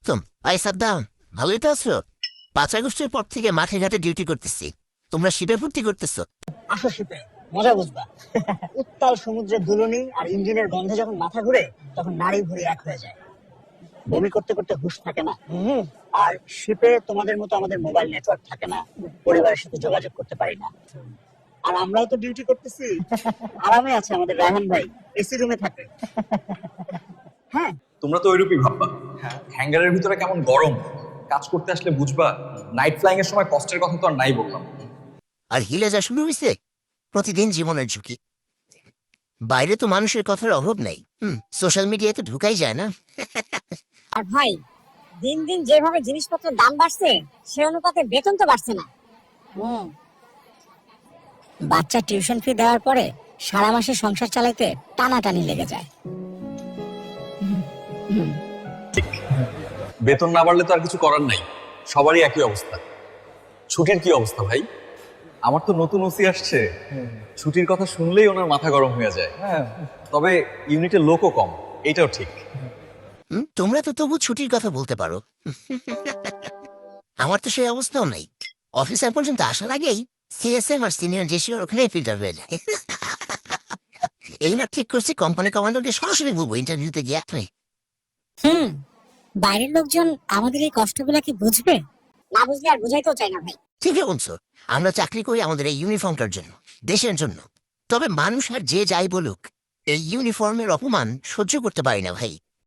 তুম আই সাদ্দাম, ভালোই তো আছো? 5 আগস্টের পর থেকে মাঠে ঘাটে ডিউটি করতেছি, তোমরা শিপে ফুর্তি করতেছো। আসো শীতে, মজা বুঝবা। উত্তাল সমুদ্রের দুলনি আর ইঞ্জিনের গন্ধে যখন মাথা ঘুরে, তখন নাড়ি ভুঁড়ি এক হয়ে যায়। বমি করতে করতে হুঁশ থাকে না। আর শিপে তোমাদের মতো আমাদের মোবাইল নেটওয়ার্ক থাকে না, পরিবারের সাথে যোগাযোগ করতে পারি না। আর আমরাও তো ডিউটি করতেছি, আরামে আছে আমাদের রায়হান ভাই, এসি রুমে থাকে। হ্যাঁ, তোমরা তো ওইরূপই ভাববা। হ্যাঙ্গারের ভিতরে কেমন গরম, কাজ করতে আসলে বুঝবা। নাইট ফ্লাইং এর সময় কষ্টের কথা তো আর নাই বললাম। আর হিলে যা শুরু হয়েছে, প্রতিদিন জীবনের ঝুঁকি। বাইরে তো মানুষের কথার অভাব নেই, সোশ্যাল মিডিয়ায় তো ঢুকাই যায় না। আর ভাই, দিন দিন যেভাবে জিনিসপত্রের দাম বাড়ছে, সে অনুপাতে বেতন তো বাড়ছে না। বাচ্চা টিউশন ফি দেওয়ার পরে সারা মাসে সংসার চালাইতে টানাটানি লেগে যায়। বেতন না বাড়লে তো আর কিছু করার নাই, সবারই একই অবস্থা। ছুটির কি অবস্থা ভাই? আমার তো নতুন ওসি আসছে, ছুটির কথা শুনলেই ওনার মাথা গরম হয়ে যায়। তবে ইউনিটের লোকও কম, এটাও ঠিক। তোমরা তো তবু ছুটির কথা বলতে পারো। আমার তো সেই অবস্থাও নাই। অফিসার পর্যন্ত আসার আগেই সিএসএম আর সিনিয়র জেসিওর ওখানে ফিল্টার হয়ে যায়। এই না ঠিক করছি, কোম্পানি কমান্ডারকে সরাসরি বলবো ইন্টারভিউতে গিয়ে আপনি। বাইরের লোকজন আমাদের এই কষ্টগুলা কি বুঝবে? না বুঝলে আর বুঝাইতেও চাই না ভাই। ঠিকই বলছো, আমরা চাকরি করি আমাদের এই ইউনিফর্মটার জন্য, দেশের জন্য। তবে মানুষ আর যে যাই বলুক, এই ইউনিফর্মের অপমান সহ্য করতে পারি না ভাই।